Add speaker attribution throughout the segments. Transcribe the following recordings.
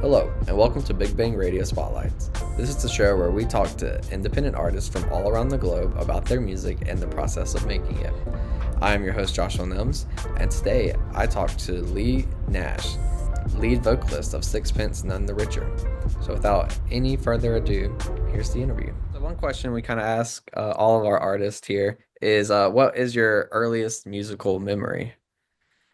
Speaker 1: Hello, and welcome to Big Bang Radio Spotlights. This is the show where we talk to independent artists from all around the globe about their music and the process of making it. I am your host, Joshua Nelms, and today I talk to Leigh Nash, lead vocalist of Sixpence None the Richer. So without any further ado, here's the interview. So one question we kind of ask all of our artists here is, what is your earliest musical memory?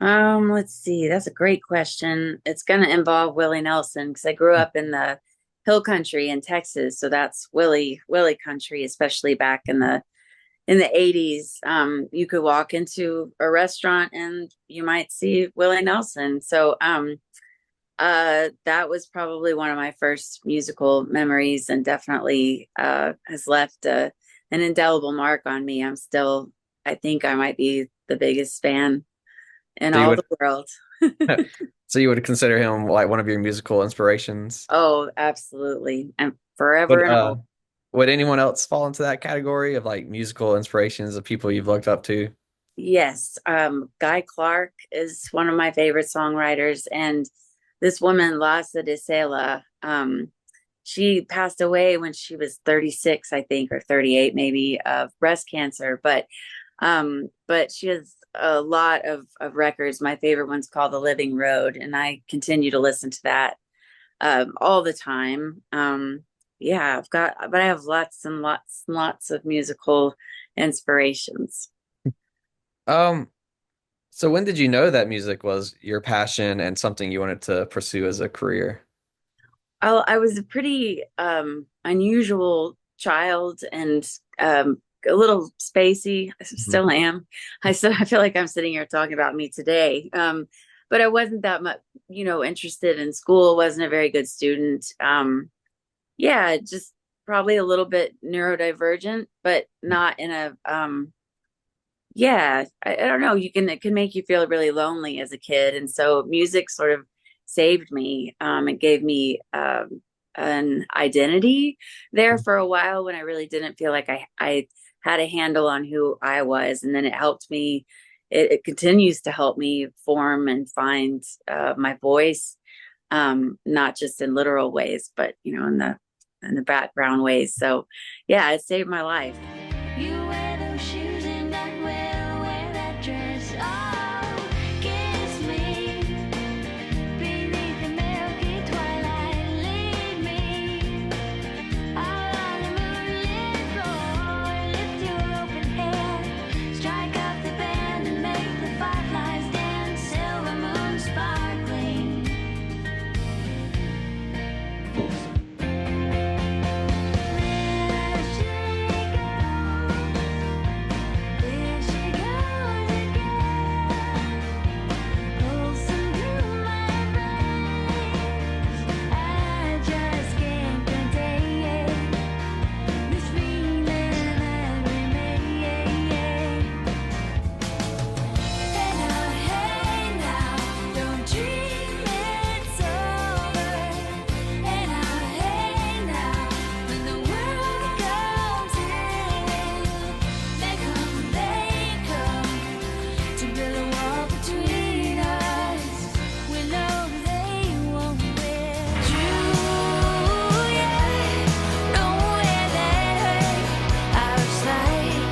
Speaker 2: Let's see. That's a great question. It's going to involve Willie Nelson because I grew up in the hill country in Texas, so that's Willie country, especially back in the 80s. You could walk into a restaurant and you might see Willie Nelson. That was probably one of my first musical memories and definitely has left an indelible mark on me. I think I might be the biggest fan in
Speaker 1: So you
Speaker 2: all
Speaker 1: would
Speaker 2: the world.
Speaker 1: so you would consider him like one of your musical inspirations?
Speaker 2: Oh, absolutely. And forever
Speaker 1: Would
Speaker 2: and all.
Speaker 1: would anyone else fall into that category of like musical inspirations of people you've looked up to?
Speaker 2: Yes. Guy Clark is one of my favorite songwriters. And this woman, Lassa de Sela, she passed away when she was 36, I think, or 38, maybe, of breast cancer. But she has a lot of records. My favorite one's called The Living Road, and I continue to listen to that all the time. Yeah, but I have lots and lots and lots of musical inspirations.
Speaker 1: Um, so when did you know that music was your passion and something you wanted to pursue as a career?
Speaker 2: I was a pretty unusual child and a little spacey. I
Speaker 1: Mhm.
Speaker 2: still am. I feel like I'm sitting here talking about me today. But I wasn't that much, interested in school. Wasn't a very good student. Yeah, just probably a little bit neurodivergent, but not in a yeah, I don't know. It can make you feel really lonely as a kid. And so music sort of saved me. It gave me an identity there for a while when I really didn't feel like I had a handle on who I was. And then it helped me, it continues to help me form and find my voice, not just in literal ways, but in the background ways. So yeah, it saved my life.
Speaker 3: You wear those shoes and I will wear that dress. Oh, kiss me beneath the milky twilight. Lead me out on the moonlit floor. Lift your open hair, strike up the band and make the fireflies dance. Silver moon sparkling. There she goes again, pulsing through my veins. I just can't contain this feeling that remains. Hey now, don't dream it's over. Hey now, when the world comes in, they come to build a wall between us. We know they won't win. True, yeah, nowhere that hurt our sight.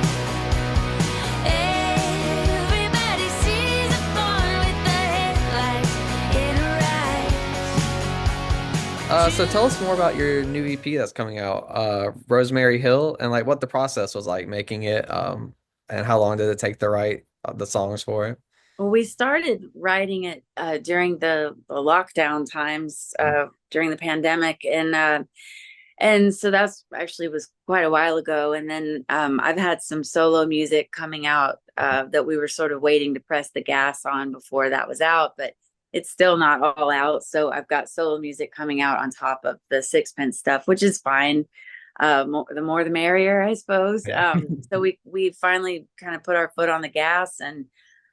Speaker 3: Everybody sees a barn with the headlights in her eyes.
Speaker 1: So tell us more about your new EP that's coming out, Rosemary Hill, and like what the process was like making it, and how long did it take to write the songs for it?
Speaker 2: Well, we started writing it during the lockdown times, during the pandemic, and so that's actually was quite a while ago. And then I've had some solo music coming out that we were sort of waiting to press the gas on before that was out, but it's still not all out. So I've got solo music coming out on top of the Sixpence stuff, which is fine. The more the merrier, I suppose.
Speaker 1: Yeah.
Speaker 2: So we finally kind of put our foot on the gas, and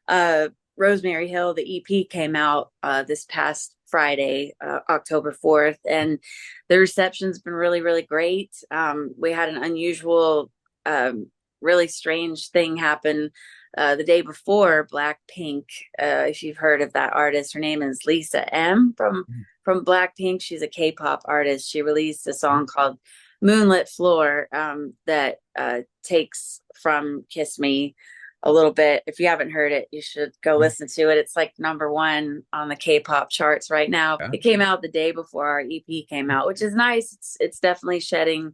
Speaker 2: uh, Rosemary Hill, the EP, came out this past Friday, October 4th, and the reception's been really, really great. We had an unusual, really strange thing happen the day before. Blackpink, if you've heard of that artist, her name is Lisa M from Blackpink. She's a K-pop artist. She released a song called Moonlit Floor, that takes from Kiss Me a little bit. If you haven't heard it, you should go listen to it. It's like number one on the K-pop charts right now.
Speaker 1: Yeah.
Speaker 2: It came out the day before our EP came out, which is nice. It's definitely shedding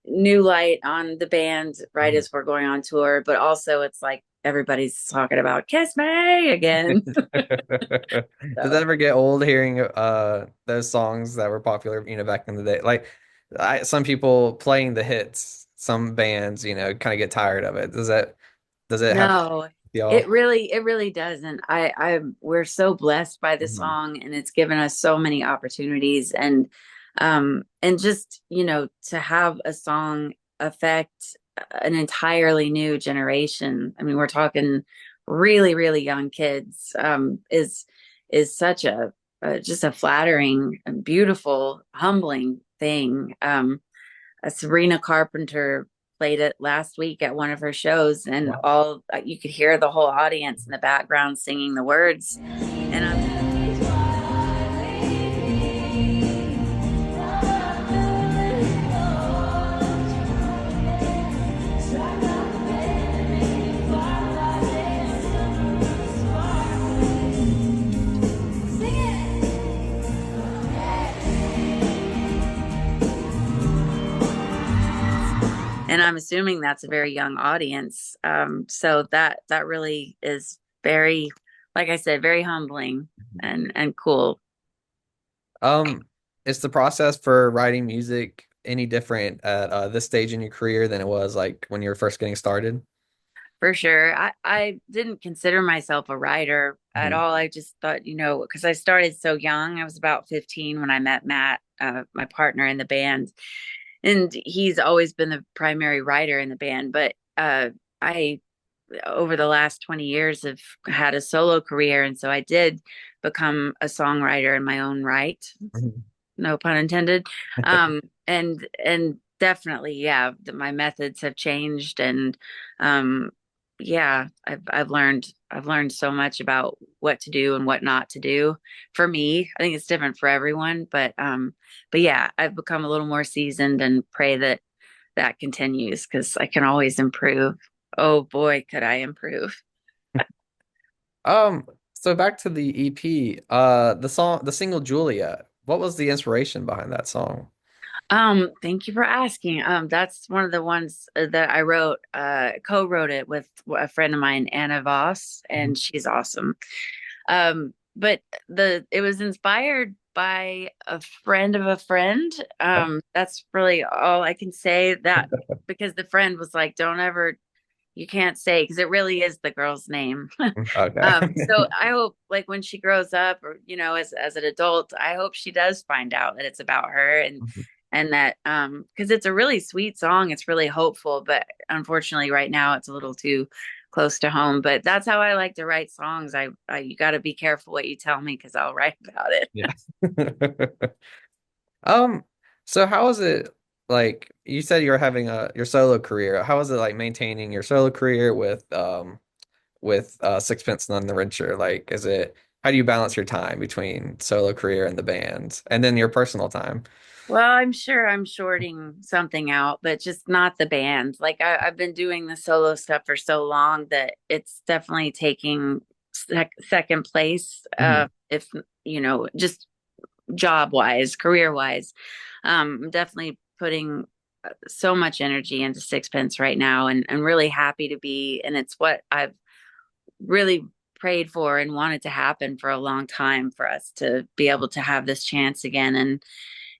Speaker 2: new light on the band right as we're going on tour, but also it's like everybody's talking about Kiss Me again.
Speaker 1: Does
Speaker 2: So
Speaker 1: that ever get old hearing those songs that were popular, back in the day? Like some people playing the hits, some bands, kind of get tired of it. Does it happen
Speaker 2: no,
Speaker 1: with y'all?
Speaker 2: it really doesn't. We're so blessed by the
Speaker 1: Mhm.
Speaker 2: song, and it's given us so many opportunities, and just, to have a song affect an entirely new generation. I mean, we're talking really, really young kids, is such a just a flattering and beautiful, humbling thing. Serena Carpenter played it last week at one of her shows, and
Speaker 1: Wow.
Speaker 2: all you could hear the whole audience in the background singing the words. And I'm and I'm assuming that's a very young audience. So that really is very, like I said, very humbling and cool.
Speaker 1: Um, is the process for writing music any different at this stage in your career than it was like when you were first getting started?
Speaker 2: For sure. I didn't consider myself a writer at
Speaker 1: Mhm.
Speaker 2: all. I just thought, because I started so young. I was about 15 when I met Matt, my partner in the band. And he's always been the primary writer in the band. But I, over the last 20 years, have had a solo career. And so I did become a songwriter in my own right.
Speaker 1: Mhm.
Speaker 2: No pun intended. And definitely, yeah, my methods have changed, and um, yeah, I've learned so much about what to do and what not to do. For me, I think it's different for everyone, but yeah, I've become a little more seasoned, and pray that that continues because I can always improve. Oh boy, could I improve.
Speaker 1: So back to the EP, the single Julia. What was the inspiration behind that song?
Speaker 2: Thank you for asking. That's one of the ones that I wrote, co-wrote it with a friend of mine, Anna Voss,
Speaker 1: Mhm.
Speaker 2: and she's awesome. But it was inspired by a friend of a friend. That's really all I can say, that because the friend was like, don't ever, you can't say, because it really is the girl's name.
Speaker 1: Okay.
Speaker 2: So I hope, like, when she grows up, or as an adult, I hope she does find out that it's about her, and that because it's a really sweet song, it's really hopeful, but unfortunately right now it's a little too close to home. But that's how I like to write songs. I you got to be careful what you tell me, because I'll write about it.
Speaker 1: Yeah. Um, so how is it like you said you're having your solo career? How is it like maintaining your solo career with Sixpence None the Richer? Like, how do you balance your time between solo career and the band and then your personal time?
Speaker 2: Well, I'm sure I'm shorting something out, but just not the band. Like, I've been doing the solo stuff for so long that it's definitely taking second place.
Speaker 1: Mhm.
Speaker 2: If just job wise, career wise, I'm definitely putting so much energy into Sixpence right now, and I'm really happy to be. And it's what I've really prayed for and wanted to happen for a long time, for us to be able to have this chance again.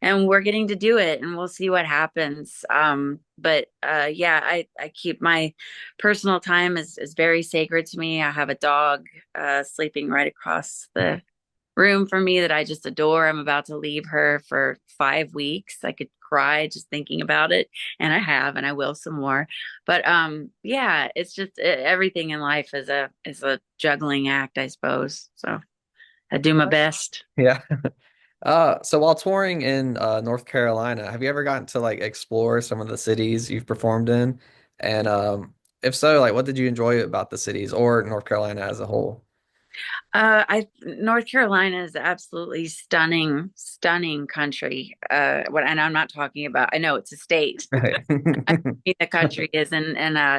Speaker 2: And we're getting to do it, and we'll see what happens. But yeah, I keep my personal time is very sacred to me. I have a dog sleeping right across the room for me that I just adore. I'm about to leave her for 5 weeks. I could cry just thinking about it, and I have, and I will some more. But yeah, it's just everything in life is a juggling act, I suppose. So I do my best.
Speaker 1: Yeah. So while touring in North Carolina, have you ever gotten to like explore some of the cities you've performed in? And if so, like what did you enjoy about the cities or North Carolina as a whole?
Speaker 2: North Carolina is absolutely stunning, stunning country. And I'm not talking about, I know it's a state.
Speaker 1: Right.
Speaker 2: The country is, and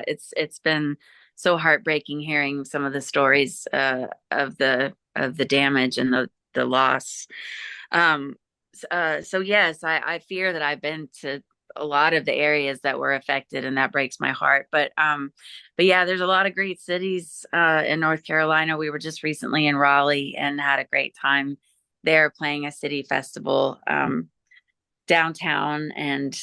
Speaker 2: it's been so heartbreaking hearing some of the stories of the damage and the loss. So yes, I fear that I've been to a lot of the areas that were affected, and that breaks my heart. But yeah, there's a lot of great cities in North Carolina. We were just recently in Raleigh and had a great time there playing a city festival downtown, and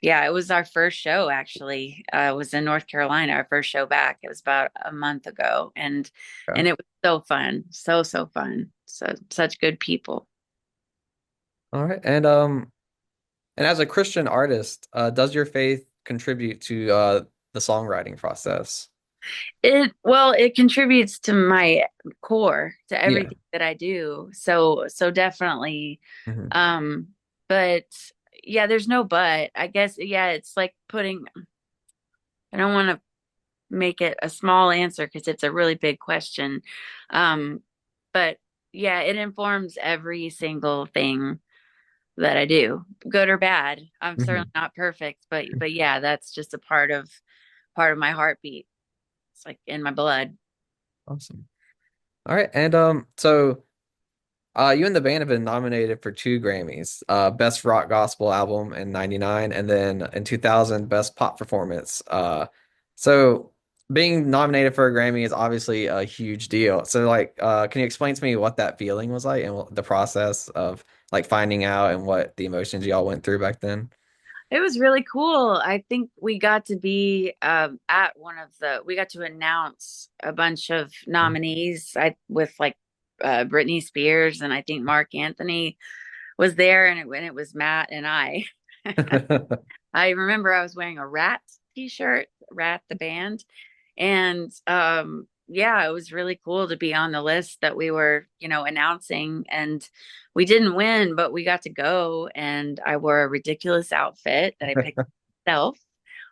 Speaker 2: yeah, it was our first show actually. It was in North Carolina, our first show back. It was about a month ago,
Speaker 1: Okay.
Speaker 2: and it was so fun, so fun. So such good people.
Speaker 1: All right. And as a Christian artist, does your faith contribute to the songwriting process?
Speaker 2: It contributes to my core, to
Speaker 1: Yeah.
Speaker 2: everything that I do. So definitely.
Speaker 1: Hmm.
Speaker 2: Um, but yeah, there's no but. I guess yeah, it's like putting, I don't want to make it a small answer because it's a really big question. Um, but yeah, it informs every single thing that I do, good or bad. I'm certainly
Speaker 1: Hmm.
Speaker 2: not perfect, but yeah, that's just a part of my heartbeat. It's like in my blood.
Speaker 1: Awesome. All right. So you and the band have been nominated for two Grammys, Best Rock Gospel Album in '99, and then in 2000, Best Pop Performance. So being nominated for a Grammy is obviously a huge deal. So like, can you explain to me what that feeling was like and the process of like finding out and what the emotions y'all went through back then?
Speaker 2: It was really cool. I think we got to be at we got to announce a bunch of nominees with like Britney Spears, and I think Mark Anthony was there, and it was Matt and I. I remember I was wearing a Rat t-shirt, Rat the band. And yeah, it was really cool to be on the list that we were, announcing. And we didn't win, but we got to go. And I wore a ridiculous outfit that I picked myself.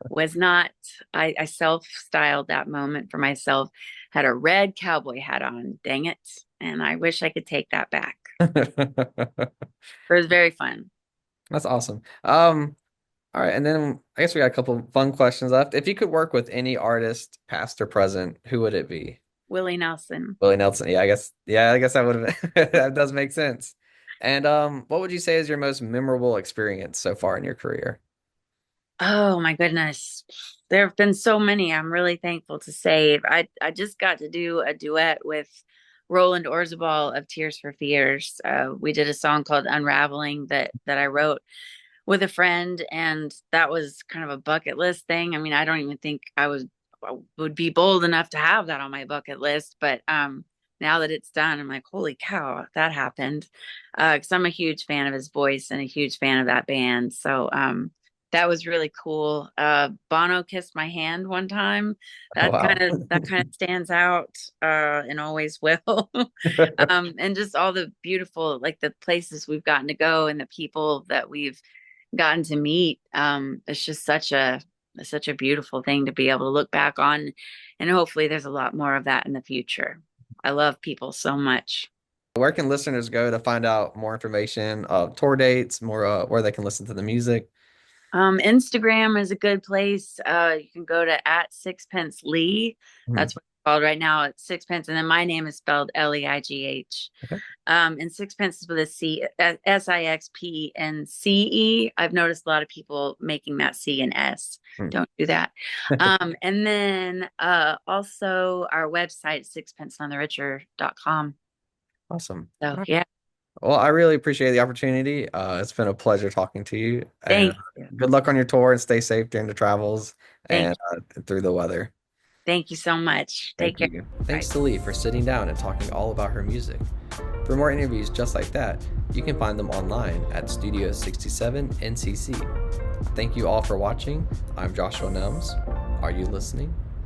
Speaker 2: Was not, I self-styled that moment for myself. Had a red cowboy hat on. Dang it. And I wish I could take that back. It was very fun.
Speaker 1: That's awesome. All right, and then I guess we got a couple fun questions left. If you could work with any artist, past or present, who would it be?
Speaker 2: Willie Nelson.
Speaker 1: Willie Nelson. Yeah, I guess that would have that does make sense. And what would you say is your most memorable experience so far in your career?
Speaker 2: Oh my goodness. There have been so many. I'm really thankful to say. I just got to do a duet with Roland Orzabal of Tears for Fears. We did a song called Unraveling that I wrote with a friend, and that was kind of a bucket list thing. I mean, I don't even think I would be bold enough to have that on my bucket list, but now that it's done, I'm like, holy cow, that happened. Because I'm a huge fan of his voice and a huge fan of that band. So that was really cool. Bono kissed my hand one time.
Speaker 1: Oh,
Speaker 2: That
Speaker 1: wow.
Speaker 2: kind of that kind of stands out and always will. And just all the beautiful, like the places we've gotten to go and the people that we've gotten to meet. It's just such a beautiful thing to be able to look back on, and hopefully there's a lot more of that in the future. I love people so much.
Speaker 1: Where can listeners go to find out more information, tour dates, more where they can listen to the music?
Speaker 2: Instagram is a good place. You can go to at Sixpence Lee.
Speaker 1: Mhm.
Speaker 2: That's what it's called right now. It's Sixpence, and then my name is spelled Leigh.
Speaker 1: Okay.
Speaker 2: And Sixpence is with a C, Sixpence. I've noticed a lot of people making that C and S.
Speaker 1: Hmm.
Speaker 2: Don't do that. And then also our website, sixpencenonthericher.com.
Speaker 1: Awesome. All
Speaker 2: So
Speaker 1: right.
Speaker 2: yeah,
Speaker 1: Well, I really appreciate the opportunity. It's been a pleasure talking to you, and
Speaker 2: thank you.
Speaker 1: good luck on your tour and stay safe during the travels
Speaker 2: Thank
Speaker 1: and through the weather.
Speaker 2: Thank you so much. Take
Speaker 1: Thank
Speaker 2: care.
Speaker 1: you. Thanks to Leigh for sitting down and talking all about her music. For more interviews just like that, you can find them online at Studio 67 NCC. Thank you all for watching. I'm Joshua Nelms. Are you listening?